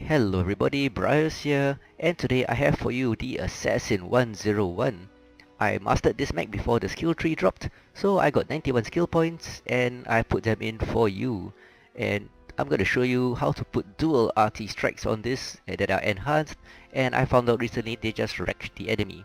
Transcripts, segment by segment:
Hello everybody, BrioS here, and today I have for you the ASN-101. I mastered this mech before the skill tree dropped, so I got 91 skill points and I put them in for you. And I'm going to show you how to put dual RT strikes on this that are enhanced, and I found out recently they just wrecked the enemy.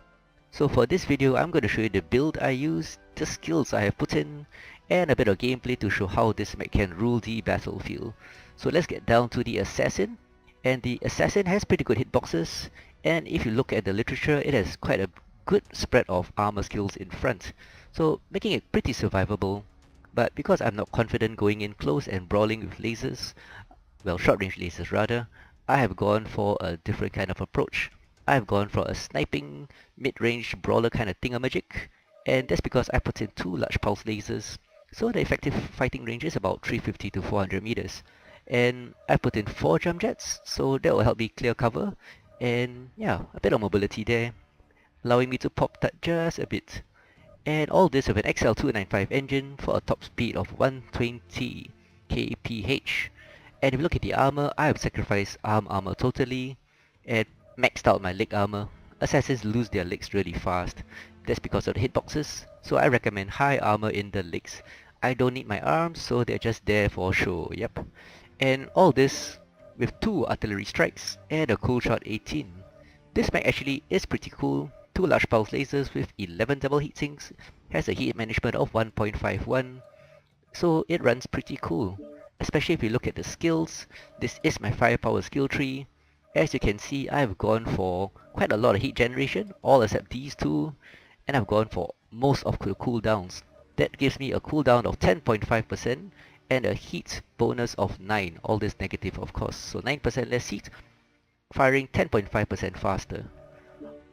So for this video, I'm going to show you the build I use, the skills I have put in, and a bit of gameplay to show how this mech can rule the battlefield. So let's get down to the assassin. And the assassin has pretty good hitboxes, and if you look at the literature, it has quite a good spread of armor skills in front, so making it pretty survivable. But because I'm not confident going in close and brawling with lasers, well, short range lasers rather, I have gone for a different kind of approach. I've gone for a sniping, mid-range brawler kind of thingamajig, and that's because I put in 2 large pulse lasers, so the effective fighting range is about 350 to 400 meters. And I put in 4 jump jets, so that will help me clear cover, and yeah, a bit of mobility there, allowing me to pop that just a bit. And all this with an XL295 engine for a top speed of 120 kph. And if you look at the armor, I have sacrificed arm armor totally and maxed out my leg armor. Assassins lose their legs really fast. That's because of the hitboxes, so I recommend high armor in the legs. I don't need my arms, so they're just there for show, yep. And all this with 2 artillery strikes and a cool shot 18. This mech actually is pretty cool. 2 large pulse lasers with 11 double heatsinks, has a heat management of 1.51, so it runs pretty cool. Especially if you look at the skills, this is my firepower skill tree. As you can see, I've gone for quite a lot of heat generation, all except these 2, and I've gone for most of the cooldowns. That gives me a cooldown of 10.5% and a heat bonus of 9, all this negative of course, so 9% less heat, firing 10.5% faster.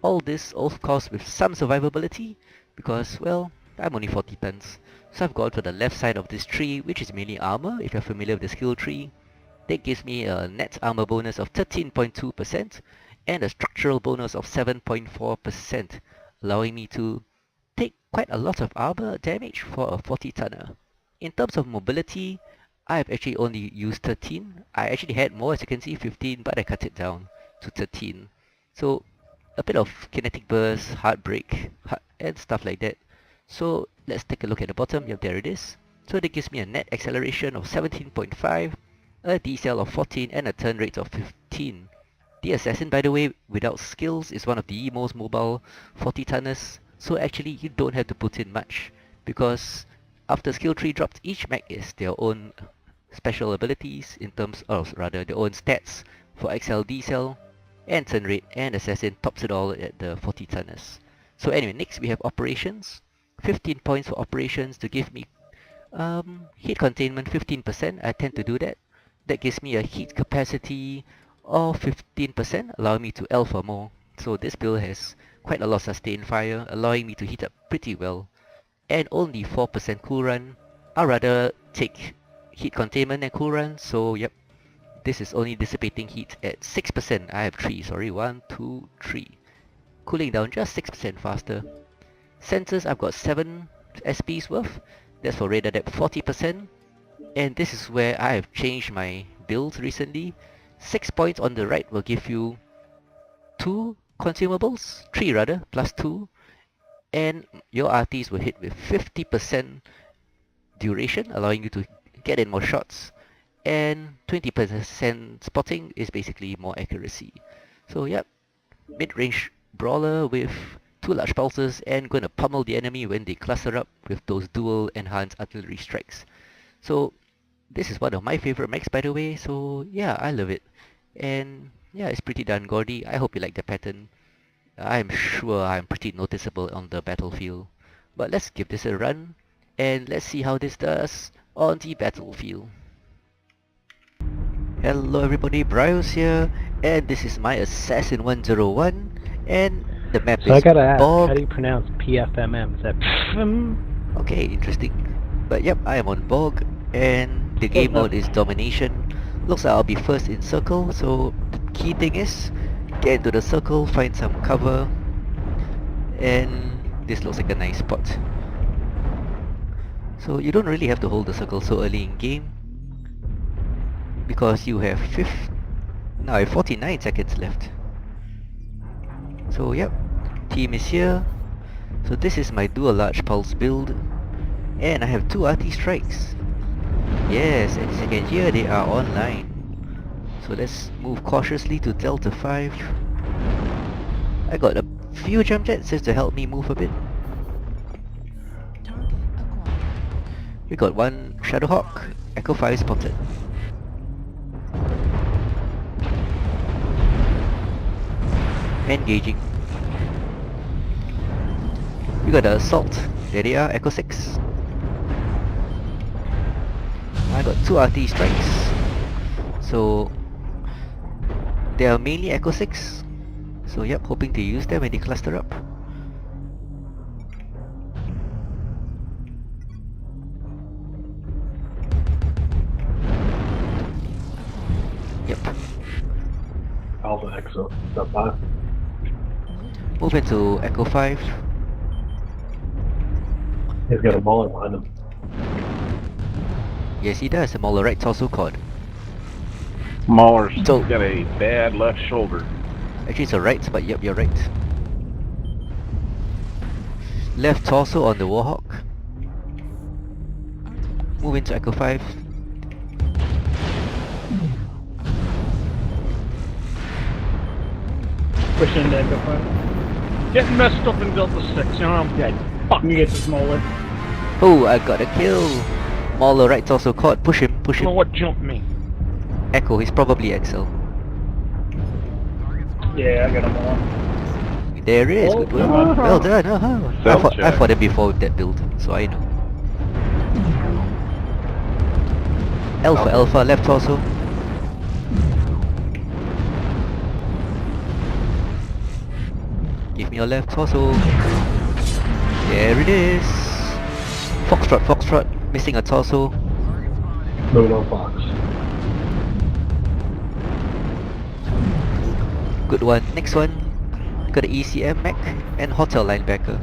All this of course with some survivability, because well, I'm only 40 tons, so I've gone to the left side of this tree, which is mainly armor if you're familiar with the skill tree. That gives me a net armor bonus of 13.2% and a structural bonus of 7.4%, allowing me to take quite a lot of armor damage for a 40 tonner. In terms of mobility, I've actually only used 13. I actually had more, as you can see, 15, but I cut it down to 13. So a bit of kinetic burst, heartbreak, and stuff like that. So let's take a look at the bottom. Yep, there it is. So that gives me a net acceleration of 17.5, a decel of 14, and a turn rate of 15. The assassin, by the way, without skills, is one of the most mobile 40 tonners. So actually, you don't have to put in much, because after skill tree drops, each mech is their own special abilities in terms of, rather, their own stats for XL, decel, and turn rate, and assassin tops it all at the 40 tonners. So anyway, next we have operations. 15 points for operations to give me heat containment 15%. I tend to do that. That gives me a heat capacity of 15%, allowing me to L for more. So this build has quite a lot of sustained fire, allowing me to heat up pretty well. And only 4% cool run. I'd rather take heat containment and cool run, so yep. This is only dissipating heat at 6%. I have 3, sorry, 1, 2, 3. Cooling down just 6% faster. Sensors, I've got 7 SPs worth. That's for radar depth 40%. And this is where I have changed my build recently. 6 points on the right will give you 2 consumables, 3 rather, plus 2. And your RTs will hit with 50% duration, allowing you to get in more shots, and 20% spotting is basically more accuracy. So yep, mid-range brawler with 2 large pulses and gonna pummel the enemy when they cluster up with those dual enhanced artillery strikes. So this is one of my favorite mechs, by the way, so yeah, I love it. And yeah, it's pretty darn gaudy. I hope you like the pattern. I'm sure I'm pretty noticeable on the battlefield. But let's give this a run, and let's see how this does on the battlefield. Hello everybody, BrioS here, and this is my Assassin-101, and the map So is I gotta ask, Bog. how do you pronounce PFMM? Is that PFM? Okay, interesting. But yep, I am on Bog, and the game mode is Domination. Looks like I'll be first in circle, so the key thing is get into the circle, find some cover, and this looks like a nice spot. So you don't really have to hold the circle so early in game, because you have Now I have 49 seconds left. So yep, team is here. So this is my dual large pulse build. And I have 2 RT strikes. Yes, as you can hear, they are online. So let's move cautiously to Delta 5. I got a few jump jets just to help me move a bit. We got 1 Shadowhawk, Echo 5 spotted. Engaging. We got the Assault. There they are, Echo 6. I got 2 RT strikes. So they are mainly Echo 6. So yep, hoping to use them when they cluster up. Yep. Alpha Exo, step 5. Move into Echo 5. He's got a mauler behind him. Yes, he does. A Mauler right torso cord. Mauler's So- got a bad left shoulder. Actually, it's a right, but yep, you're right. Left torso on the Warhawk. Move into Echo 5. Push into Echo 5. Getting messed up in Delta 6, you know, I'm dead. Fucking get this Molar. Oh, I got a kill! Mauler right torso cord. Push him, push I don't him. know what jumped me. Echo, he's probably XL. Yeah, I got him all. There it is, Oh, good work. uh-huh. Well done, uh-huh. I Self-check. fought him before with that build, so I know. Alpha, left torso. Give me your left torso. There it is. Foxtrot, missing a torso. Moving on Fox. Good one. Next one. Got an ECM mech and hotel linebacker.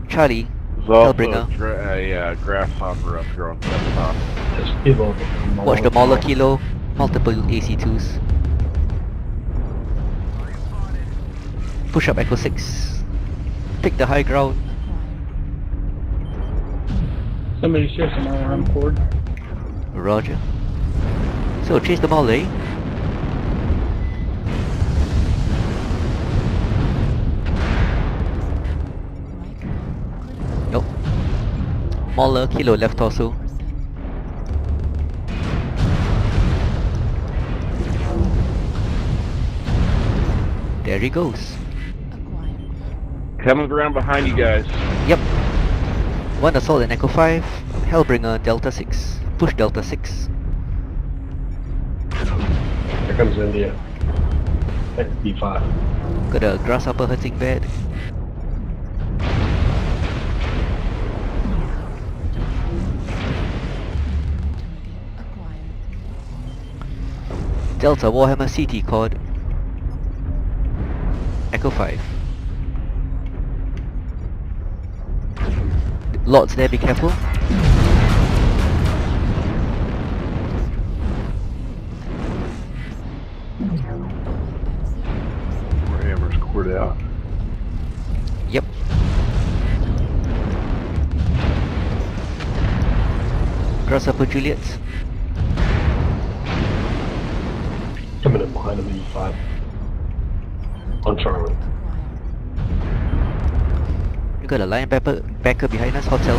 Charlie, There's also Hellbringer. a grasshopper up here on the top. Just evolve. Watch the Mauler Kilo. Multiple AC2s. Push up Echo 6. Pick the high ground. Somebody share some alarm cord. Roger. So chase them all, eh? Nope. Mauler, Kilo left torso. There he goes. Coming around behind you guys. Yep. 1 assault and Echo 5. Hellbringer Delta 6. Push Delta 6. Here comes India. XD5. Got a grasshopper hunting bed. Delta Warhammer CT cord. Echo 5. Lords there, be careful. Warhammer's cored out. Yep. Grasshopper Juliet. Coming in behind him, E5. On Charlie. We got a linebacker behind us, hotel.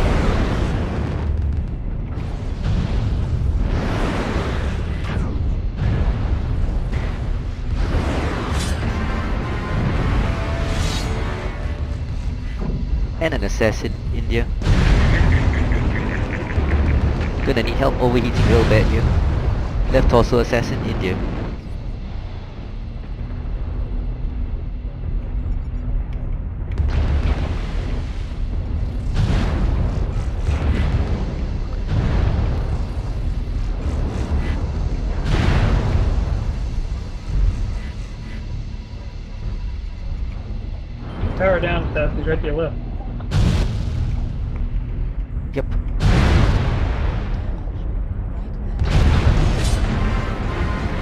And an assassin, India. Gonna need help overheating real bad here. Left torso assassin, India. Power down, Stats. He's right to your left. Yep.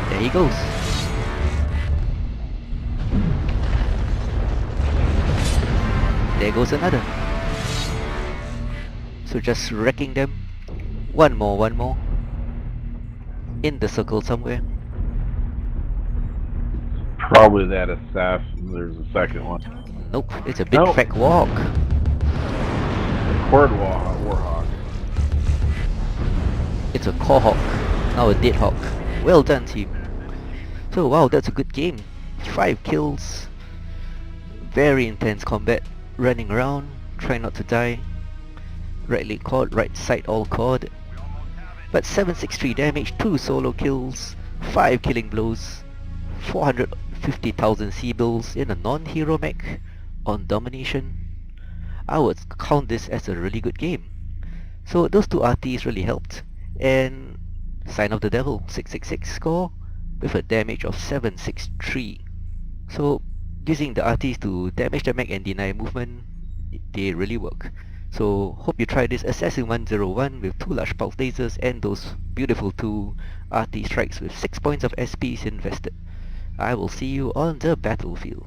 There he goes. there goes another. So just wrecking them. One more. In the circle somewhere. Probably that assassin. There's a second one. Nope, it's a big Nope. fat walk. Cord Warhawk. It's a core hawk, now a dead hawk. Well done, team. So wow, that's a good game. 5 kills. Very intense combat. Running around, trying not to die. Right leg cord, right side all cord. But 763 damage, 2 solo kills, 5 killing blows, 450,000 C-bills in a non-hero mech on domination. I would count this as a really good game. So those 2 RTs really helped. And Sign of the Devil 666 score with a damage of 763. So using the RTs to damage the mech and deny movement, they really work. So hope you try this ASN-101 with 2 large pulse lasers and those beautiful 2 RT strikes with 6 points of SPs invested. I will see you on the battlefield.